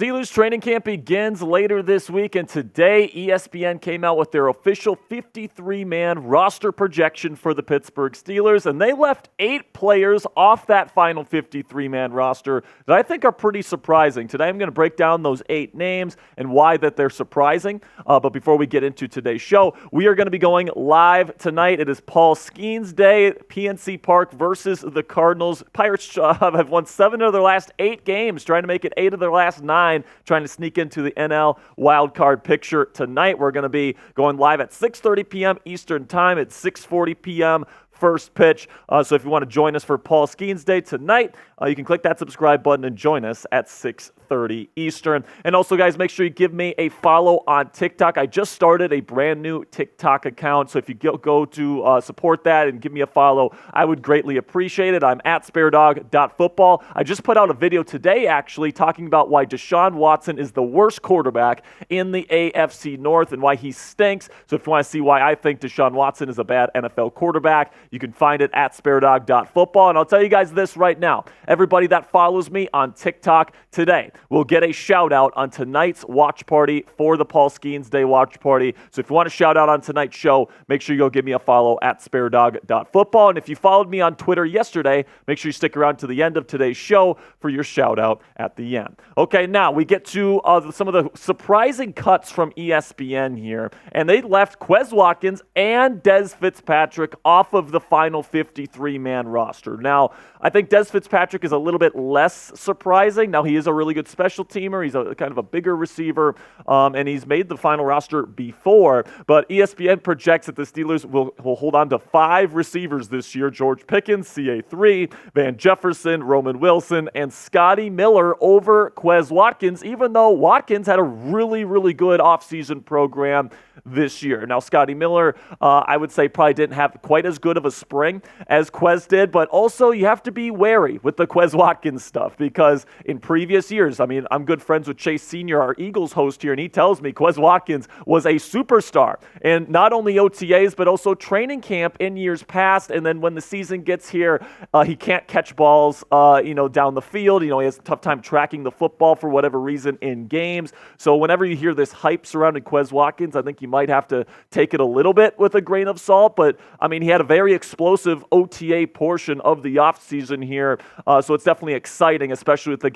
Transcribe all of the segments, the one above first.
Steelers training camp begins later this week, and today ESPN came out with their official 53-man roster projection for the Pittsburgh Steelers, and they left 8 players off that final 53-man roster that I think are pretty surprising. Today I'm going to break down those 8 names and why that they're surprising. But before we get into today's show, we are going to be going live tonight. It is Paul Skeens Day at PNC Park versus the Cardinals. Pirates have won 7 of their last 8 games, trying to make it 8 of their last 9. Trying to sneak into the NL wildcard picture tonight. We're going to be going live at 6:30 p.m. Eastern Time at 6:40 p.m. first pitch. So if you want to join us for Paul Skeens Day tonight, you can click that subscribe button and join us at 6:30 Eastern. And also, guys, make sure you give me a follow on TikTok. I just started a brand new TikTok account, so if you go to support that and give me a follow, I would greatly appreciate it. I'm at sparedog.football. I just put out a video today, actually, talking about why Deshaun Watson is the worst quarterback in the AFC North and why he stinks. So if you want to see why I think Deshaun Watson is a bad NFL quarterback, you can find it at sparedog.football. And I'll tell you guys this right now. Everybody that follows me on TikTok today will get a shout out on tonight's watch party for the Paul Skeens Day watch party. So if you want to shout out on tonight's show, make sure you go give me a follow at sparedog.football. And if you followed me on Twitter yesterday, make sure you stick around to the end of today's show for your shout out at the end. Okay, now we get to some of the surprising cuts from ESPN here. And they left Quez Watkins and Dez Fitzpatrick off of the final 53-man roster. Now, I think Dez Fitzpatrick is a little bit less surprising. Now, he is a really good special teamer. He's a kind of a bigger receiver, and he's made the final roster before. But ESPN projects that the Steelers will hold on to 5 receivers this year: George Pickens, CA3, Van Jefferson, Roman Wilson, and Scotty Miller over Quez Watkins, even though Watkins had a really, really good offseason program this year. Now, Scotty Miller, I would say, probably didn't have quite as good of a spring as Quez did, but also you have to be wary with the Quez Watkins stuff because in previous years, I mean, I'm good friends with Chase Sr., our Eagles host here, and he tells me Quez Watkins was a superstar, and not only OTAs, but also training camp in years past, and then when the season gets here, he can't catch balls, down the field. He has a tough time tracking the football for whatever reason in games. So whenever you hear this hype surrounding Quez Watkins, I think you might have to take it a little bit with a grain of salt, but I mean, he had a very explosive OTA portion of the offseason here, so it's definitely exciting, especially with a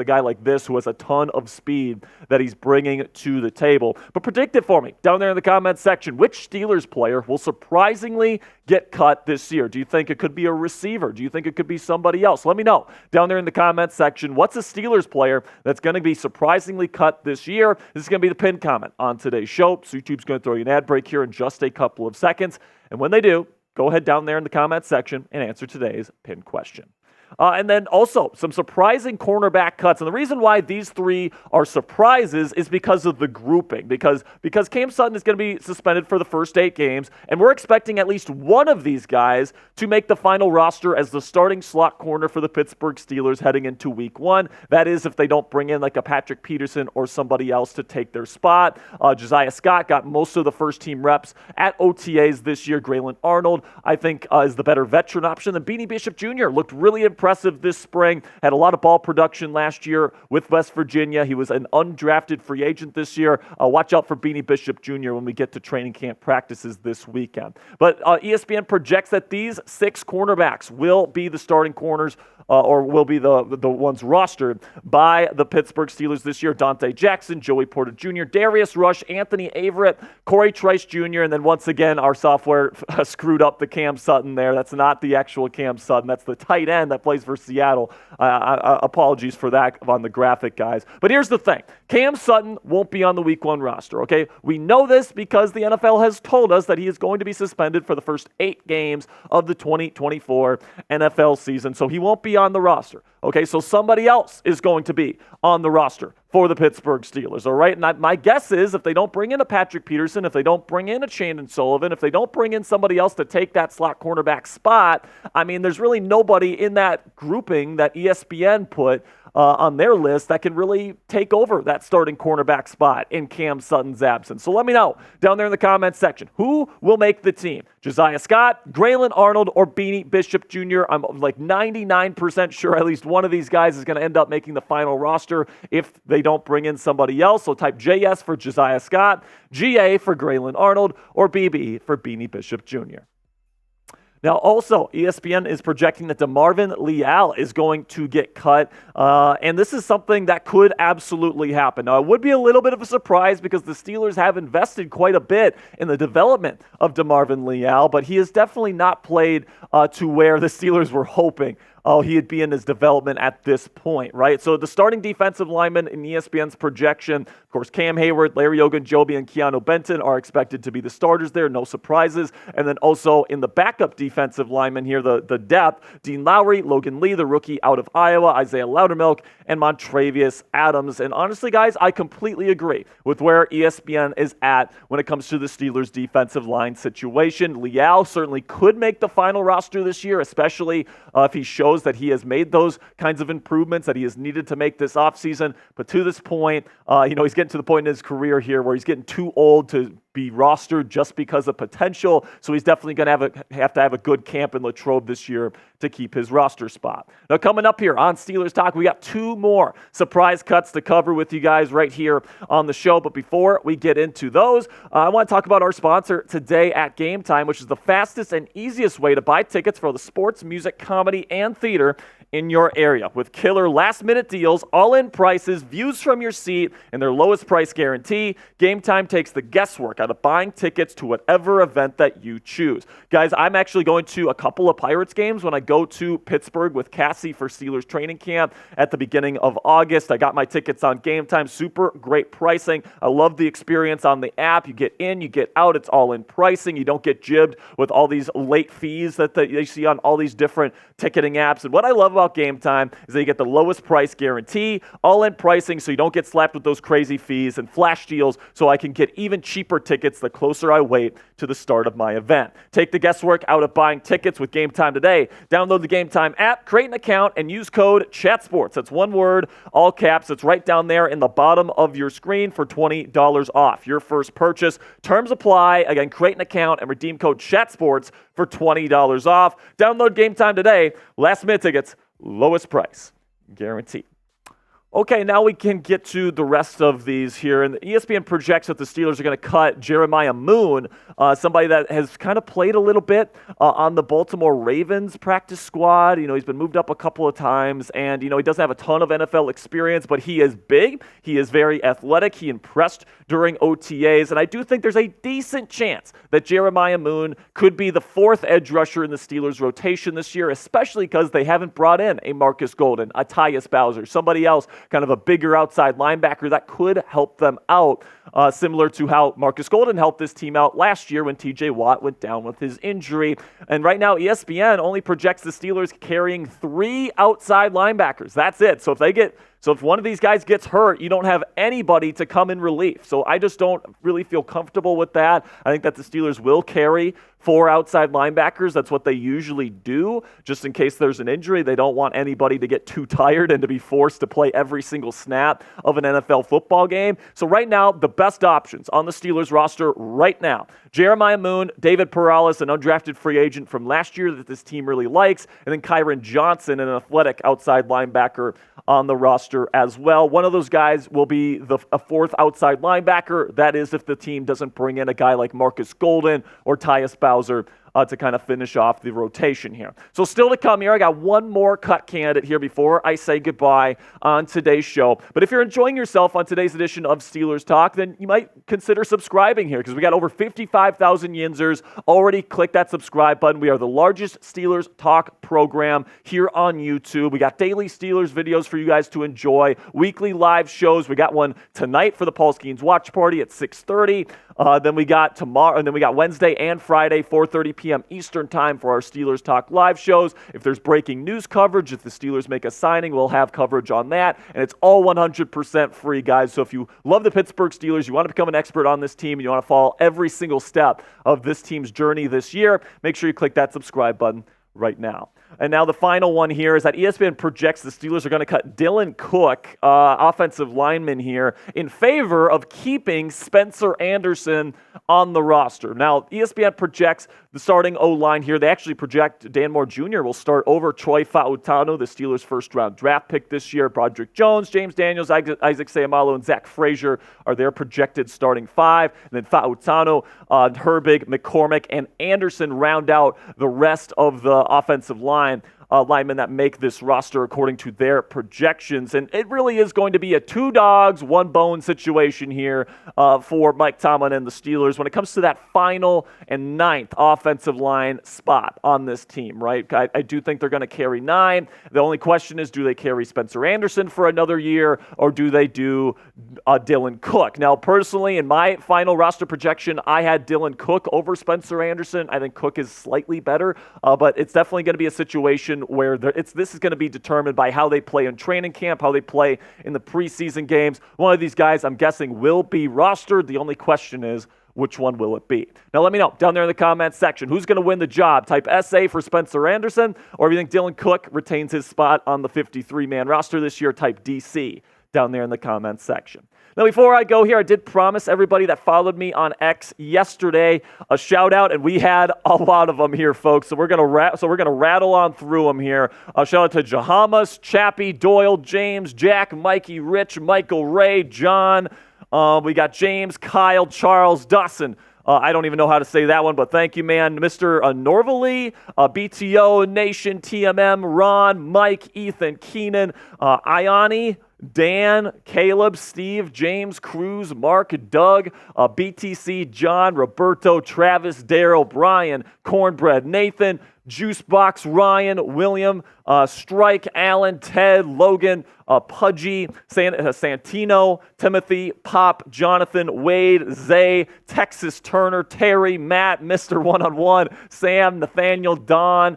guy like this who has a ton of speed that he's bringing to the table. But predict it for me down there in the comments section. Which Steelers player will surprisingly get cut this year? Do you think it could be a receiver? Do you think it could be somebody else? Let me know down there in the comments section. What's a Steelers player that's going to be surprisingly cut this year? This is going to be the pinned comment on today's show. So YouTube's going to throw you an ad break here in just a couple of seconds. And when they do, go ahead down there in the comments section and answer today's pinned question. And then also some surprising cornerback cuts. And the reason why these 3 are surprises is because of the grouping. Because Cam Sutton is going to be suspended for the first 8 games, and we're expecting at least one of these guys to make the final roster as the starting slot corner for the Pittsburgh Steelers heading into Week 1. That is, if they don't bring in like a Patrick Peterson or somebody else to take their spot. Josiah Scott got most of the first-team reps at OTAs this year. Grayland Arnold, I think, is the better veteran option. And Beanie Bishop Jr. looked really impressive this spring, had a lot of ball production last year with West Virginia. He was an undrafted free agent this year. Watch out for Beanie Bishop Jr. when we get to training camp practices this weekend. But ESPN projects that these 6 cornerbacks will be the starting corners or will be the ones rostered by the Pittsburgh Steelers this year. Dante Jackson, Joey Porter Jr., Darius Rush, Anthony Averett, Corey Trice Jr., and then once again, our software screwed up the Cam Sutton there. That's not the actual Cam Sutton. That's the tight end that plays for Seattle. Apologies for that on the graphic, guys. But here's the thing. Cam Sutton won't be on the Week 1 roster, okay? We know this because the NFL has told us that he is going to be suspended for the first 8 games of the 2024 NFL season, so he won't be on the roster. Okay, so somebody else is going to be on the roster for the Pittsburgh Steelers, all right? And my guess is if they don't bring in a Patrick Peterson, if they don't bring in a Chandon Sullivan, if they don't bring in somebody else to take that slot cornerback spot, I mean, there's really nobody in that grouping that ESPN put on their list that can really take over that starting cornerback spot in Cam Sutton's absence. So let me know down there in the comments section, who will make the team? Josiah Scott, Graylin Arnold, or Beanie Bishop Jr.? I'm like 99% sure at least one of these guys is going to end up making the final roster if they don't bring in somebody else. So type JS for Josiah Scott, GA for Graylin Arnold, or BB for Beanie Bishop Jr. Now, also, ESPN is projecting that DeMarvin Leal is going to get cut, and this is something that could absolutely happen. Now, it would be a little bit of a surprise because the Steelers have invested quite a bit in the development of DeMarvin Leal, but he has definitely not played to where the Steelers were hoping he'd be in his development at this point, right? So the starting defensive linemen in ESPN's projection, of course, Cam Hayward, Larry Ogunjobi, and Keanu Benton are expected to be the starters there, no surprises. And then also in the backup defensive linemen here, the depth, Dean Lowry, Logan Lee, the rookie out of Iowa, Isaiah Loudermilk, and Montravius Adams. And honestly, guys, I completely agree with where ESPN is at when it comes to the Steelers' defensive line situation. Leal certainly could make the final roster this year, especially if he shows that he has made those kinds of improvements that he has needed to make this offseason. But to this point, he's getting to the point in his career here where he's getting too old to be rostered just because of potential. So he's definitely going to have to have a good camp in Latrobe this year to keep his roster spot. Now, coming up here on Steelers Talk, we got two more surprise cuts to cover with you guys right here on the show. But before we get into those, I want to talk about our sponsor today at GameTime, which is the fastest and easiest way to buy tickets for the sports, music, comedy, and theater in your area. With killer last-minute deals, all-in prices, views from your seat, and their lowest price guarantee, GameTime takes the guesswork out of buying tickets to whatever event that you choose. Guys, I'm actually going to a couple of Pirates games when I go to Pittsburgh with Cassie for Steelers training camp at the beginning of August. I got my tickets on GameTime. Super great pricing. I love the experience on the app. You get in, you get out. It's all-in pricing. You don't get jibbed with all these late fees that they see on all these different ticketing apps. And what I love about GameTime is that you get the lowest price guarantee, all-in pricing, so you don't get slapped with those crazy fees, and flash deals so I can get even cheaper tickets the closer I wait to the start of my event. Take the guesswork out of buying tickets with GameTime today. Download the GameTime app, create an account, and use code CHATSPORTS. That's one word, all caps. It's right down there in the bottom of your screen for $20 off your first purchase. Terms apply. Again, create an account and redeem code CHATSPORTS for $20 off. Download GameTime today. Last minute tickets, lowest price guaranteed. Okay, now we can get to the rest of these here. And ESPN projects that the Steelers are going to cut Jeremiah Moon, somebody that has kind of played a little bit on the Baltimore Ravens practice squad. He's been moved up a couple of times, and, he doesn't have a ton of NFL experience, but he is big. He is very athletic. He impressed during OTAs, and I do think there's a decent chance that Jeremiah Moon could be the fourth edge rusher in the Steelers rotation this year, especially because they haven't brought in a Marcus Golden, a Tyus Bowser, somebody else, kind of a bigger outside linebacker that could help them out, similar to how Marcus Golden helped this team out last year when TJ Watt went down with his injury. And right now, ESPN only projects the Steelers carrying 3 outside linebackers. That's it. So if one of these guys gets hurt, you don't have anybody to come in relief. So I just don't really feel comfortable with that. I think that the Steelers will carry 4 outside linebackers. That's what they usually do, just in case there's an injury. They don't want anybody to get too tired and to be forced to play every single snap of an NFL football game. So right now, the best options on the Steelers roster right now, Jeremiah Moon, David Perales, an undrafted free agent from last year that this team really likes, and then Kyron Johnson, an athletic outside linebacker on the roster as well. One of those guys will be a 4th outside linebacker. That is if the team doesn't bring in a guy like Marcus Golden or Tyus Bowser to kind of finish off the rotation here. So still to come here, I got one more cut candidate here before I say goodbye on today's show. But if you're enjoying yourself on today's edition of Steelers Talk, then you might consider subscribing here because we got over 55,000 Yinzers already. Click that subscribe button. We are the largest Steelers Talk program here on YouTube. We got daily Steelers videos for you guys to enjoy, weekly live shows. We got one tonight for the Paul Skeens Watch Party at 6:30. Then we got tomorrow, and then we got Wednesday and Friday, 4:30 p.m. Eastern Time for our Steelers Talk live shows. If there's breaking news coverage, if the Steelers make a signing, we'll have coverage on that. And it's all 100% free, guys. So if you love the Pittsburgh Steelers, you want to become an expert on this team, and you want to follow every single step of this team's journey this year, make sure you click that subscribe button right now. And now the final one here is that ESPN projects the Steelers are going to cut Dylan Cook, offensive lineman here, in favor of keeping Spencer Anderson on the roster. Now, ESPN projects the starting O-line here. They actually project Dan Moore Jr. will start over Troy Fautanu, the Steelers' first-round draft pick this year. Broderick Jones, James Daniels, Isaac Seumalo, and Zach Frazier are their projected starting five. And then Fautanu, Herbig, McCormick, and Anderson round out the rest of the offensive line. Linemen that make this roster according to their projections. And it really is going to be a two dogs, one bone situation here for Mike Tomlin and the Steelers when it comes to that final and ninth offensive line spot on this team, right? I do think they're going to carry 9. The only question is, do they carry Spencer Anderson for another year, or do they do Dylan Cook? Now, personally, in my final roster projection, I had Dylan Cook over Spencer Anderson. I think Cook is slightly better, but it's definitely going to be a situation where this is going to be determined by how they play in training camp, how they play in the preseason games. One of these guys, I'm guessing, will be rostered. The only question is, which one will it be? Now, let me know down there in the comments section. Who's going to win the job? Type SA for Spencer Anderson, or if you think Dylan Cook retains his spot on the 53-man roster this year, type DC down there in the comments section. Now, before I go here, I did promise everybody that followed me on X yesterday a shout out, and we had a lot of them here, folks. So we're gonna rattle on through them here. A shout out to Jahamas, Chappie, Doyle, James, Jack, Mikey, Rich, Michael, Ray, John. We got James, Kyle, Charles, Dawson. I don't even know how to say that one, but thank you, man. Mr. Norvally, BTO, Nation, TMM, Ron, Mike, Ethan, Keenan, Ioni, Dan, Caleb, Steve, James, Cruz, Mark, Doug, BTC, John, Roberto, Travis, Daryl, Brian, Cornbread, Nathan, Juicebox, Ryan, William, Strike, Allen, Ted, Logan, Pudgy, Santino, Timothy, Pop, Jonathan, Wade, Zay, Texas Turner, Terry, Matt, Mr. One-on-One, Sam, Nathaniel, Don,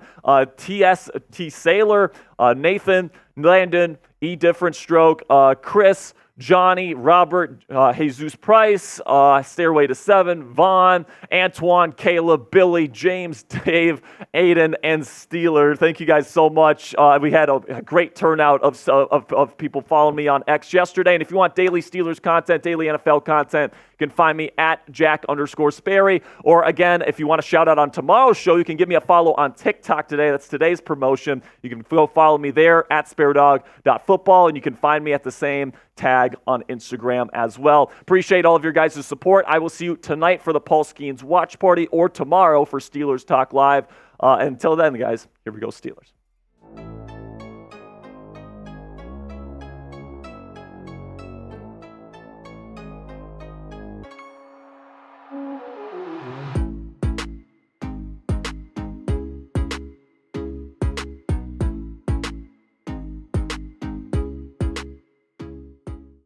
T Sailor, Nathan, Landon, E Different Stroke, Chris, Johnny, Robert, Jesus Price, Stairway to 7, Vaughn, Antoine, Caleb, Billy, James, Dave, Aiden, and Steeler. Thank you guys so much. We had a great turnout of people following me on X yesterday. And if you want daily Steelers content, daily NFL content, you can find me at Jack_Sperry. Or again, if you want to shout out on tomorrow's show, you can give me a follow on TikTok today. That's today's promotion. You can go follow me there at sparedog.football, and you can find me at the same tag on Instagram as well. Appreciate all of your guys' support. I will see you tonight for the Paul Skeens watch party or tomorrow for Steelers Talk Live. Until then, guys, here we go, Steelers.